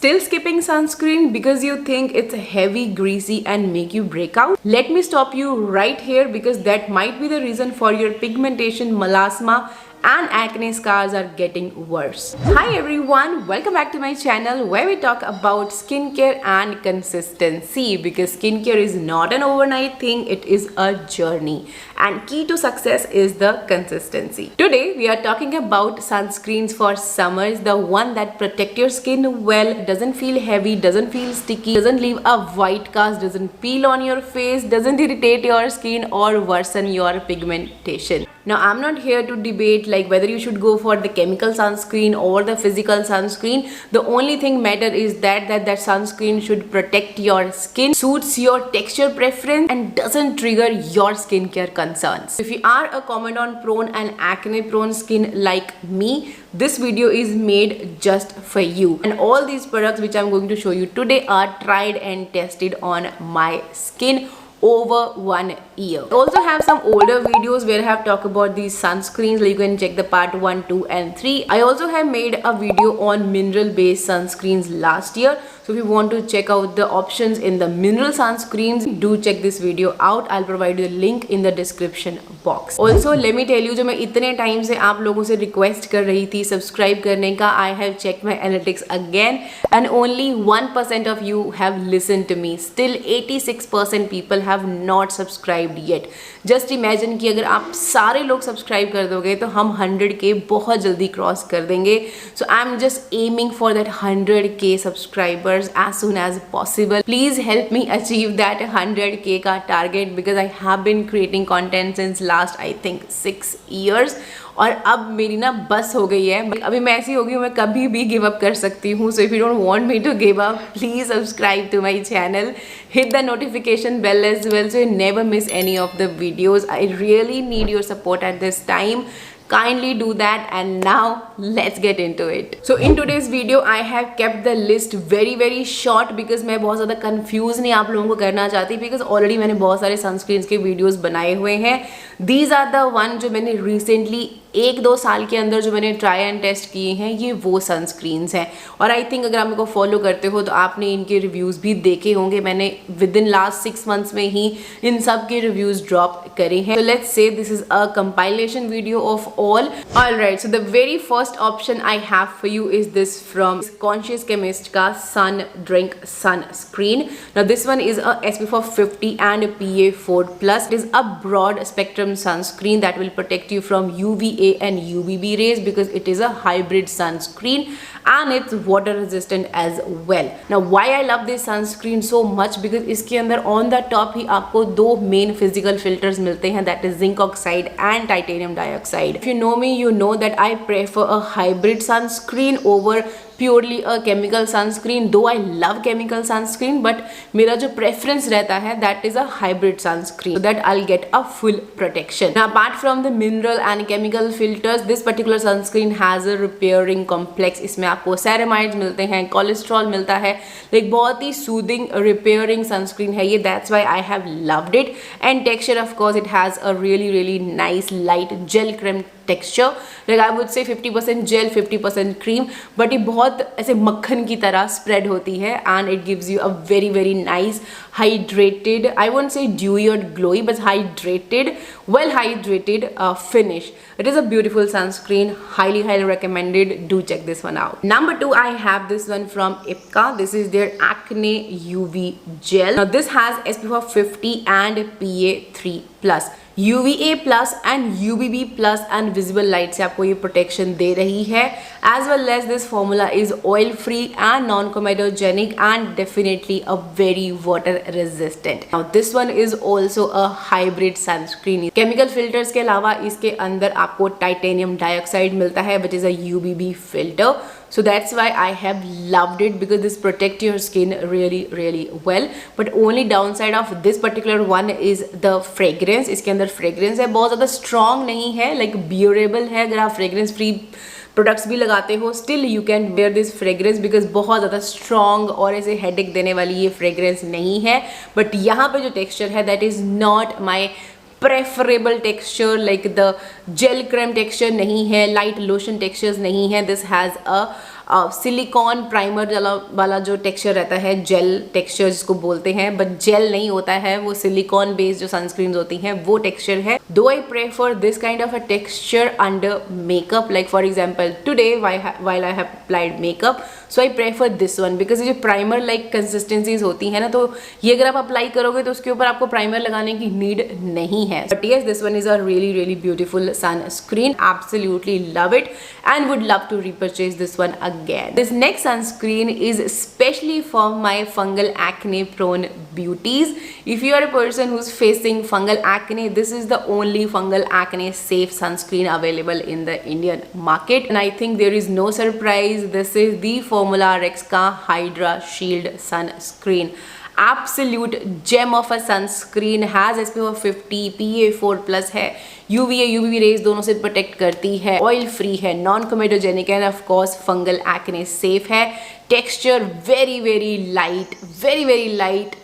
Still skipping sunscreen because you think it's heavy, greasy and make you break out? Let me stop you right here because that might be the reason for your pigmentation, melasma and acne scars are getting worse. Hi everyone, welcome back to my channel where we talk about skincare and consistency, because skincare is not an overnight thing, it is a journey and key to success is the consistency. Today we are talking about sunscreens for summers, the one that protect your skin well, doesn't feel heavy, doesn't feel sticky, doesn't leave a white cast, doesn't peel on your face, doesn't irritate your skin or worsen your pigmentation. Now I'm not here to debate like whether you should go for the chemical sunscreen or the physical sunscreen. The only thing matter is that sunscreen should protect your skin, suits your texture preference and doesn't trigger your skincare concerns. If you are a comedone prone and acne prone skin like me, this video is made just for you. And all these products which I'm going to show you today are tried and tested on my skin over 1 year. I also have some older videos where I have talked about these sunscreens, like you can check the part 1, 2 and 3. I also have made a video on mineral based sunscreens last year. So if you want to check out the options in the mineral sunscreens, do check this video out. I'll provide you the link in the description box. Also let me tell you, जो मैं इतने time से आप लोगों से request कर रही थी सब्सक्राइब करने का, I have checked my analytics again and only 1% of you have listened to me. Still 86% people have not subscribed yet. Just imagine कि अगर आप सारे लोग सब्सक्राइब कर दोगे तो हम 100k बहुत जल्दी क्रॉस कर देंगे. So I'm just aiming for that 100k subscribers as soon as possible. Please help me achieve that 100k का target because I have been creating content since last I think 6 years. और अब मेरी ना बस हो गई है, अभी मैं ऐसी हो गई हूँ मैं कभी भी गिव अप कर सकती हूँ. So if you don't want me to give up, please subscribe to my channel, hit the notification bell as well so you never miss any of the videos. I really need your support at this time. Kindly do that. And now let's get into it. So in today's video I have kept the list very short because मैं बहुत ज़्यादा confuse नहीं आप लोगों को करना चाहती, because already मैंने बहुत सारे sunscreens के videos बनाए हुए हैं. These are the one जो मैंने recently 1-2 साल के अंदर जो मैंने ट्राई एंड टेस्ट किए हैं, ये वो सनस्क्रीन्स हैं. और आई थिंक अगर आप मेरे को फॉलो करते हो तो आपने इनके रिव्यूज़ भी देखे होंगे. मैंने विद इन लास्ट 6 मंथ्स में ही इन सब के रिव्यूज़ ड्रॉप करे हैं. So let's say this is a compilation video of all. Alright, so the very first option I have for you is this from Conscious Chemist का Sun Drink Sunscreen. Now this one is a SPF 50 and PA4+. It is a broad spectrum sunscreen that will protect you from UVA and UVB rays because it is a hybrid sunscreen and it's water resistant as well. Now why I love this sunscreen so much, because इसके अंदर on the top ही आपको 2 main physical filters मिलते हैं, that is zinc oxide and titanium dioxide. If you know me, you know that I prefer a hybrid sunscreen over purely a chemical sunscreen. Though I love chemical sunscreen, but मेरा जो preference रहता है that is a hybrid sunscreen so that I'll get a full protection. Now apart from the mineral and chemical filters, this particular sunscreen has a repairing complex. इसमें आपको ceramides मिलते हैं, cholesterol मिलता है, like बहुत ही soothing repairing sunscreen है ये. That's why I have loved it. And texture, of course, it has a really nice light gel cream texture. Like I would say 50% gel 50% cream, but ये बहुत ऐसे मक्खन की तरह spread होती है and it gives you a very nice hydrated, I won't say dewy or glowy, but hydrated, well hydrated finish. It is a beautiful sunscreen, highly recommended. Do check this one out. Number 2, I have this one from Ipka. This is their Acne UV Gel. Now this has SPF 50 and PA3+. UVA plus and UVB plus and visible light से आपको ये protection दे रही है. As well as this formula is oil free and non-comedogenic and definitely a very water resistant. Now this one is also a hybrid sunscreen. Chemical filters के अलावा इसके अंदर आपको titanium dioxide मिलता है, which is a UVB filter. So that's why I have loved it because this protect your skin really well. But only downside of this particular one is the fragrance. इसके अंदर fragrance है, बहुत ज़्यादा strong नहीं है, like bearable है. अगर आप fragrance free प्रोडक्ट्स भी लगाते हो, still you can wear this fragrance because बहुत ज़्यादा स्ट्रॉन्ग और ऐसे हेडेक देने वाली ये फ्रेग्रेंस नहीं है. बट यहाँ पे जो टेक्सचर है that is not my preferable texture, like the gel creme texture नहीं है, लाइट लोशन टेक्सचर्स नहीं है. This has a silicone primer वाला जो टेक्सचर रहता है, जेल टेक्सचर जिसको बोलते हैं, बट जेल नहीं होता है, वो सिलिकॉन बेस्ड जो सनस्क्रीन होती हैं वो टेक्सचर है. दो I prefer this kind of a texture under makeup, like for example today while I have applied makeup, so I prefer this one because ये जो प्राइमर लाइक कंसिस्टेंसीज होती है ना, तो ये अगर आप अप्लाई करोगे तो उसके ऊपर आपको प्राइमर लगाने की नीड नहीं है. But yes, this one is a really really beautiful sunscreen. Absolutely love it and would love to repurchase this one again. This next sunscreen is especially for my fungal acne prone beauties. If you are a person who's facing fungal acne, this is the only fungal acne safe sunscreen available in the Indian market, and I think there is no surprise, this is the Formula RX का Hydra Shield sunscreen. Absolute gem of a sunscreen, has SPF of 50, PA4+ है, UVA UVB raise दोनों से protect करती है, oil free है, non कोमेटोजेनिक है, of course fungal acne safe है. Texture very light,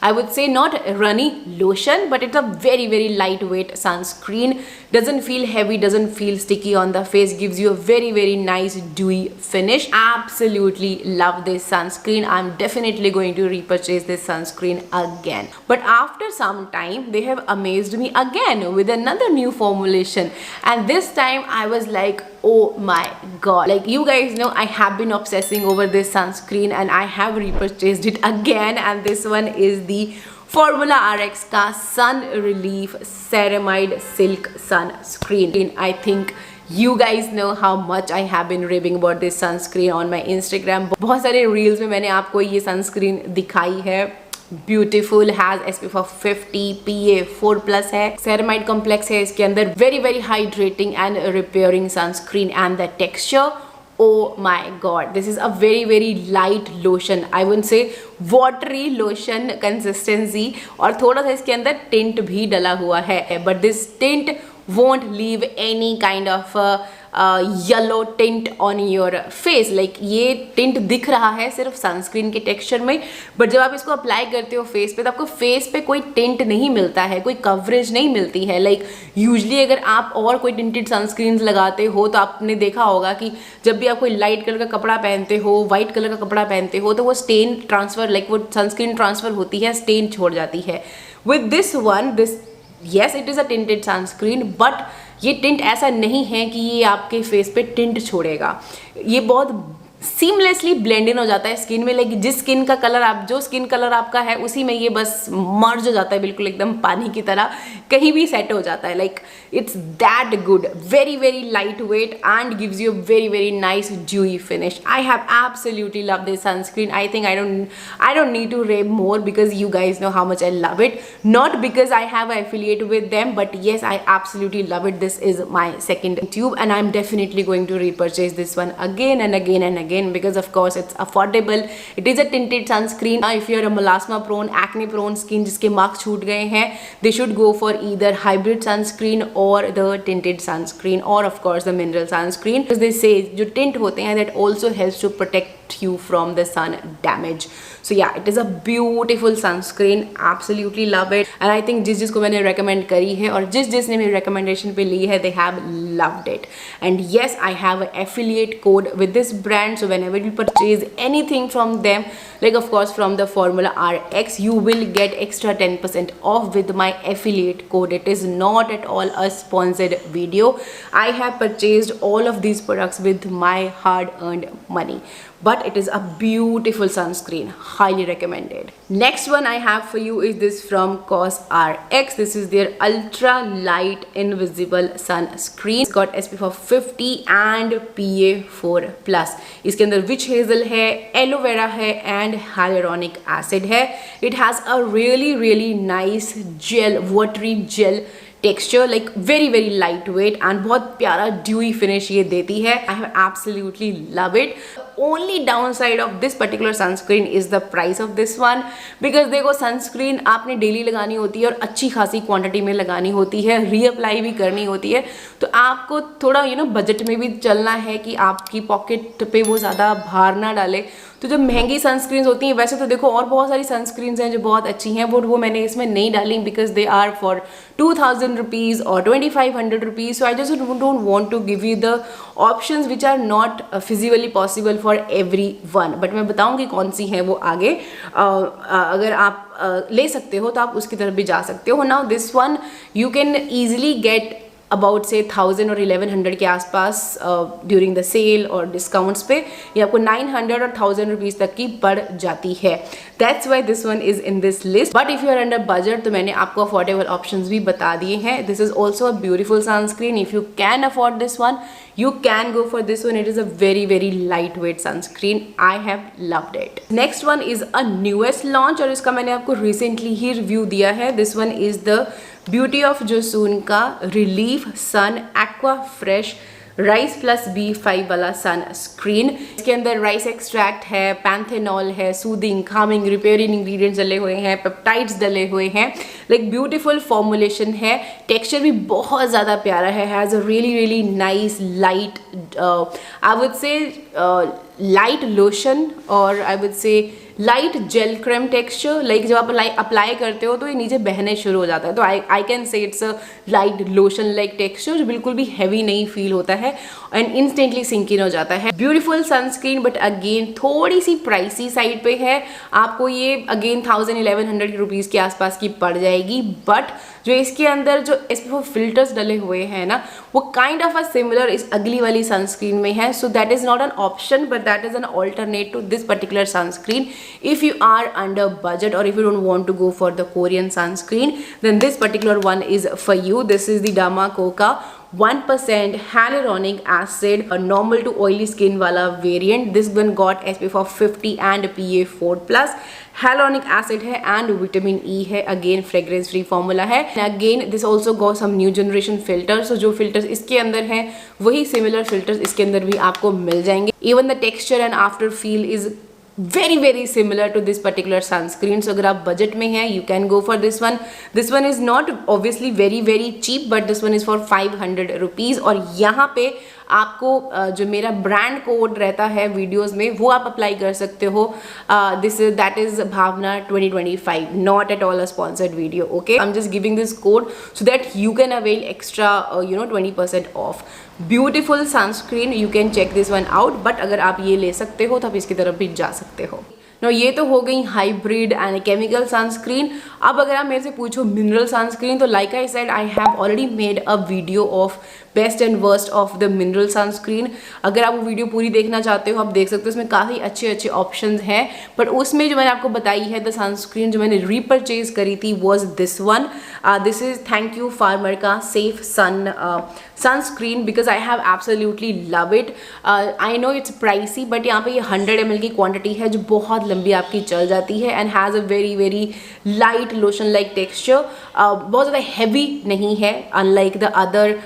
I would say not runny lotion, but it's a very lightweight sunscreen. Doesn't feel heavy, doesn't feel sticky on the face, gives you a very nice dewy finish. Absolutely love this sunscreen. I'm definitely going to repurchase this sunscreen again. But after some time they have amazed me again with another new formulation, and this time I was like, oh my god, like you guys know I have been obsessing over this sunscreen and I have repurchased it again, and this one is the Formula RX का Sun Relief Ceramide Silk Sunscreen. I think you guys know how much I have been raving about this sunscreen on my Instagram. बहुत सारे reels में मैंने आपको ये sunscreen दिखाई है. Beautiful, has SPF of 50, PA4+ है, सेरामाइड कॉम्प्लेक्स है इसके अंदर, very hydrating and repairing sunscreen, and the texture, oh my god, this is a very light lotion. I wouldn't say watery lotion consistency, और थोड़ा सा इसके अंदर टिंट भी डला हुआ है, but this tint won't leave any kind of yellow tint on your face. Like ये टिंट दिख रहा है सिर्फ सनस्क्रीन के टेक्सचर में, बट जब आप इसको अप्लाई करते हो फेस पे तो आपको फेस पे कोई टिंट नहीं मिलता है, कोई कवरेज नहीं मिलती है. लाइक यूजली अगर आप और कोई टिंटेड सनस्क्रीन लगाते हो तो आपने देखा होगा कि जब भी आप कोई लाइट कलर का कपड़ा पहनते हो, वाइट कलर का कपड़ा पहनते हो, तो वो स्टेन ट्रांसफर, लाइक वो सनस्क्रीन ट्रांसफर होती है, स्टेन छोड़ जाती है. With this one, this yes it is a tinted sunscreen, but ये टिंट ऐसा नहीं है कि ये आपके फेस पे टिंट छोड़ेगा. ये बहुत सीमलेसली ब्लेंड इन हो जाता है स्किन में. लाइक जिस स्किन का कलर आप, जो स्किन कलर आपका है उसी में ये बस मर्ज हो जाता है, बिल्कुल एकदम पानी की तरह कहीं भी सेट हो जाता है. Like it's that good, very light weight and gives you very nice dewy finish. I have absolutely love this sunscreen. I think I don't need to rave more because you guys know how much I love it. Not because I have an affiliate with them, but yes, I absolutely love it. This is my second tube and I'm definitely going to repurchase this one again and again because of course it's affordable. It is a tinted sunscreen. Now if you're a melasma prone, acne prone skin जिसके marks छूट गए हैं, they should go for either hybrid sunscreen or the tinted sunscreen, or of course the mineral sunscreen, because they say जो tint होते हैं that also helps to protect you from the sun damage. So yeah, it is a beautiful sunscreen. Absolutely love it. And I think जिसको मैंने recommend करी है और जिसने मेरी recommendation पे ली है, they have loved it. And yes, I have an affiliate code with this brand. So whenever you purchase anything from them, like of course from the Formula RX, you will get extra 10% off with my affiliate code. It is not at all a sponsored video. I have purchased all of these products with my hard-earned money. But it is a beautiful sunscreen, highly recommended. Next one I have for you is this from COSRX. This is their ultra light invisible sunscreen. It's got SPF of 50 and PA4+. इसके अंदर witch hazel है, aloe vera है and hyaluronic acid है. It has a really nice gel, watery gel texture, like very light weight and बहुत प्यारा dewy finish ये देती है. आई have absolutely love it. Only down side of this particular sunscreen is the price of this one, because देखो sunscreen आपने daily लगानी होती है और अच्छी खासी क्वांटिटी में लगानी होती है, रीअप्लाई भी करनी होती है, तो आपको थोड़ा बजट में भी चलना है कि आपकी पॉकेट पे वो ज़्यादा भार ना डाले. तो जो महंगी सनस्क्रीन होती हैं, वैसे तो देखो और बहुत सारी सनस्क्रीन हैं जो बहुत अच्छी हैं, बट वो मैंने इसमें नहीं डाली because they are for 2000 rupees और 2500 rupees. So I just don't want to give you the options which are not physically possible for every one. But मैं बताऊंगी कौन सी हैं वो आगे. अगर आप ले सकते हो तो आप उसकी तरफ भी जा सकते हो. Now this one you can easily get about से 1000 और 1100 के आसपास ड्यूरिंग द सेल और डिस्काउंट्स पे. ये आपको 900 और 1000 रुपीज़ तक की पड़ जाती है. That's why this one is in this list. But if you are under budget तो मैंने आपको अफोर्डेबल ऑप्शंस भी बता दिए हैं. This is also a beautiful sunscreen. If you can afford this one you can go for this one. It is a very lightweight sunscreen. I have loved it. Next one is a newest launch और इसका मैंने आपको recently ही review दिया है. This one is the Beauty of Joseon का Relief Sun Aqua Fresh rice plus B5 वाला sunscreen. इसके अंदर राइस एक्सट्रैक्ट है, पैंथेनॉल है, सूदिंग, कामिंग, रिपेयरिंग इंग्रेडिएंट्स डले हुए हैं, पेप्टाइड्स डले हुए हैं. लाइक ब्यूटीफुल फॉर्मुलेशन है. टेक्सचर भी बहुत ज़्यादा प्यारा है. Has a really nice light, I would say light lotion और I would say light gel cream texture. Like जब आप अप्लाई करते हो तो ये नीचे बहने शुरू हो जाता है. तो I can say it's a light lotion like texture जो बिल्कुल भी हैवी नहीं फील होता है एंड इंस्टेंटली सिंक इन हो जाता है. ब्यूटीफुल सनस्क्रीन बट अगेन थोड़ी सी प्राइसी साइड पे है. आपको ये अगेन 1000-1100 रुपीज़ के आसपास की पड़ जाएगी. बट जो इसके अंदर जो SPF फिल्टर्स डले हुए हैं ना, वो काइंड ऑफ अ सिमिलर इस अगली वाली सनस्क्रीन में है. So that is not an option but that is an alternate to this particular sunscreen. If you are under budget or if you don't want to go for the Korean sunscreen, then this particular one is for you. This is the Dermaco 1% hyaluronic acid, a normal to oily skin wala variant. This one got SPF of 50 and PA4+. hyaluronic acid है and vitamin E है. Again fragrance free formula है. Again this also got some new generation filters. So जो filters इसके अंदर हैं वही similar filters इसके अंदर भी आपको मिल जाएंगे. Even the texture and after feel is very similar to this particular sunscreen. So अगर आप बजट में हैं you can go for this one. This one is not obviously very cheap but this one is for 500 rupees. और यहाँ पे आपको जो मेरा ब्रांड कोड रहता है वीडियोस में वो आप अप्लाई कर सकते हो. That is Bhavna 2025, not at all a sponsored video. Okay, I am just giving this code so that you can avail extra 20% off. Beautiful sunscreen, you can check this one out. But अगर आप ये ले सकते हो तो आप इसकी तरफ भी जा सकते हो. नो, ये तो हो गई हाइब्रिड एंड केमिकल सनस्क्रीन. अब अगर आप मेरे से पूछो मिनरल सनस्क्रीन, तो like I said I have already made a video of best and worst of the mineral sunscreen. अगर आप वो वीडियो पूरी देखना चाहते हो आप देख सकते हो. उसमें काफ़ी अच्छे ऑप्शंस हैं. बट उसमें जो मैंने आपको बताई है द सनस्क्रीन जो मैंने रीपरचेज करी थी was this one. This is thank you farmer का safe sun sunscreen because I have absolutely love it. I know it's pricey but यहाँ पे ये 100 ml की क्वांटिटी है जो बहुत लंबी आपकी चल जाती है and has a very light lotion like texture. बहुत ज़्यादा हैवी नहीं है unlike the other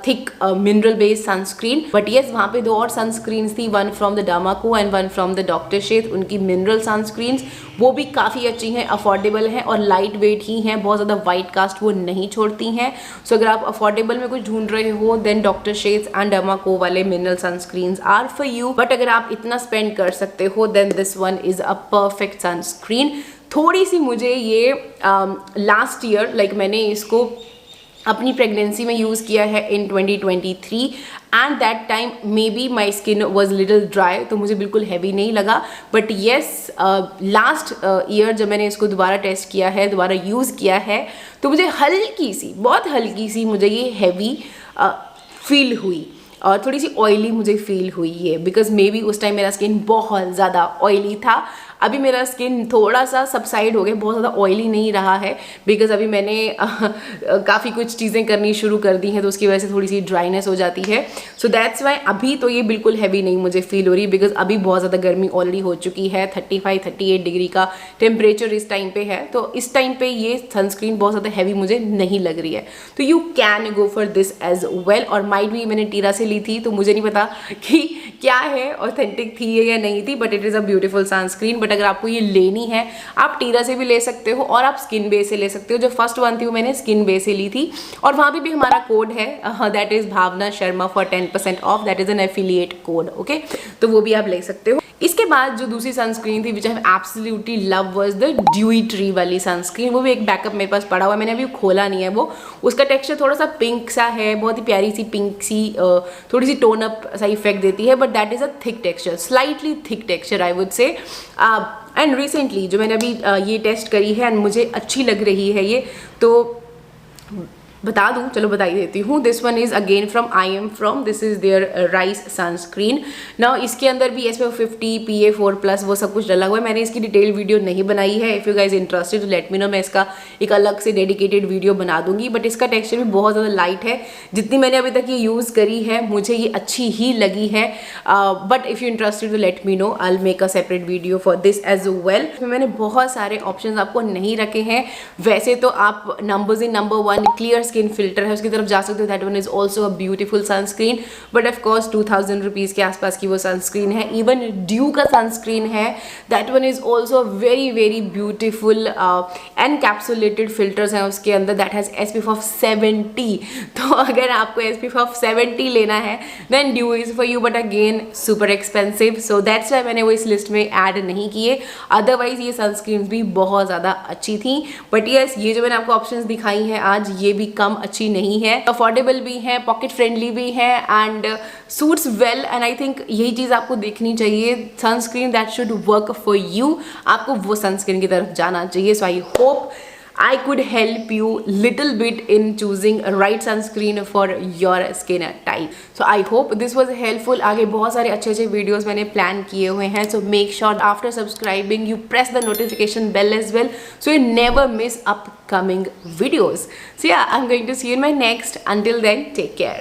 thick mineral based sunscreen. But yes, वहाँ पे 2 और सनस्क्रीन्स थी, one from the Dermaco and one from the doctor Sheth. उनकी मिनरल सनस्क्रीन्स वो भी काफ़ी अच्छी हैं, अफोर्डेबल हैं और लाइट वेट ही हैं. बहुत ज़्यादा वाइट कास्ट वो नहीं छोड़ती हैं. सो अगर आप अफोर्डेबल में कुछ ढूंढ रहे हो then doctor Sheth and Dermaco वाले mineral sunscreens are for you. But अगर आप इतना स्पेंड कर सकते हो then this one is a perfect sunscreen. थोड़ी सी मुझे ये लास्ट ईयर लाइक मैंने इसको अपनी प्रेगनेंसी में यूज़ किया है इन 2023 and that time may be my skin was little dry, तो मुझे बिल्कुल हैवी नहीं लगा. बट येस, लास्ट ईयर जब मैंने इसको दोबारा टेस्ट किया है, दोबारा यूज़ किया है, तो मुझे हल्की सी, बहुत हल्की सी मुझे ये हैवी फील हुई और थोड़ी सी ऑयली मुझे फील हुई है बिकॉज मे बी उस टाइम मेरा स्किन बहुत ज़्यादा ऑयली था. अभी मेरा स्किन थोड़ा सा सबसाइड हो गया, बहुत ज़्यादा ऑयली नहीं रहा है बिकॉज अभी मैंने काफ़ी कुछ चीज़ें करनी शुरू कर दी हैं तो उसकी वजह से थोड़ी सी ड्राइनेस हो जाती है. सो दैट्स वाई अभी तो ये बिल्कुल हैवी नहीं मुझे फील हो रही बिकॉज अभी बहुत ज़्यादा गर्मी ऑलरेडी हो चुकी है. 35-38 डिग्री का टेम्परेचर इस टाइम पे है, तो इस टाइम पे ये सनस्क्रीन बहुत ज़्यादा हैवी मुझे नहीं लग रही है. तो you can go for this as well. और माइट भी मैंने टीरा से ली थी, तो मुझे नहीं पता कि क्या है, ऑथेंटिक थी या नहीं थी, but it is a beautiful sunscreen. But अगर आपको ये लेनी है आप टीरा से भी ले सकते हो और आप स्किन बेस से ले सकते हो। जो फर्स्ट वन थी वो मैंने स्किन बेस से ली थी, और वहाँ पे भी हमारा कोड है, that is Bhavna Sharma for 10% off, that is an affiliate code, okay, तो वो भी आप ले सकते हो। इसके बाद जो दूसरी सनस्क्रीन थी which I absolutely love was the dewy tree वाली सनस्क्रीन। वो भी एक बैकअप मेरे पास पड़ा हुआ है, मैंने अभी खोला नहीं है वो। उसका टेक्सचर थोड़ा सा पिंक सा है, बहुत ही प्यारी सी पिंक सी थोड़ी सी टोन अप सा इफेक्ट देती है, but that is a thick texture, slightly thick texture I would से। एंड रिसेंटली जो मैंने अभी ये टेस्ट करी है एंड मुझे अच्छी लग रही है ये, तो बता दूं, चलो बता ही देती हूँ। This one is again from I am from, this is their rice sunscreen. Now इसके अंदर भी SPF 50 PA4+ वो सब कुछ डला हुआ है। मैंने इसकी डिटेल वीडियो नहीं बनाई है, इफ़ यू गाइज इंटरेस्टेड तो लेट मी नो, मैं इसका एक अलग से डेडिकेटेड वीडियो बना दूंगी। बट इसका टेक्सचर भी बहुत ज़्यादा लाइट है, जितनी मैंने अभी तक ये यूज़ करी है मुझे ये अच्छी ही लगी है। बट इफ़ यू इंटरेस्टेड तो let me know, I will make a separate video for this as well. मैंने बहुत सारे ऑप्शन आपको नहीं रखे हैं, वैसे तो आप numbers in number 1 clear skin filter है उसकी तरफ जा सकते हो, that one is also a beautiful sunscreen, but of course 2000 rupees के आसपास की वो सनस्क्रीन है। इवन ड्यू का सनस्क्रीन है, that one is also very very beautiful, encapsulated filters हैं उसके अंदर, दैट हैज़ SPF of 70। तो अगर आपको SPF of 70 लेना है then dew is for you, but again super expensive, so that's why मैंने वो इस लिस्ट में ऐड नहीं किए। अदरवाइज ये सनस्क्रीन भी बहुत ज़्यादा अच्छी थी, बट यस ये जो मैंने आपको ऑप्शंस दिखाई हैं आज, ये भी कम अच्छी नहीं है, अफोर्डेबल भी है, पॉकेट फ्रेंडली भी है and suits well. And I think यही चीज़ आपको देखनी चाहिए, sunscreen that should work for you, आपको वो सनस्क्रीन की तरफ जाना चाहिए। So I hope I could help you little bit in choosing a right sunscreen for your skin type. So I hope this was helpful. आगे बहुत सारे अच्छे अच्छे वीडियोस मैंने प्लान किए हुए हैं, so make sure after subscribing you press the notification bell as well, so you never miss upcoming videos. So yeah, I'm going to see you in my next. Until then, take care.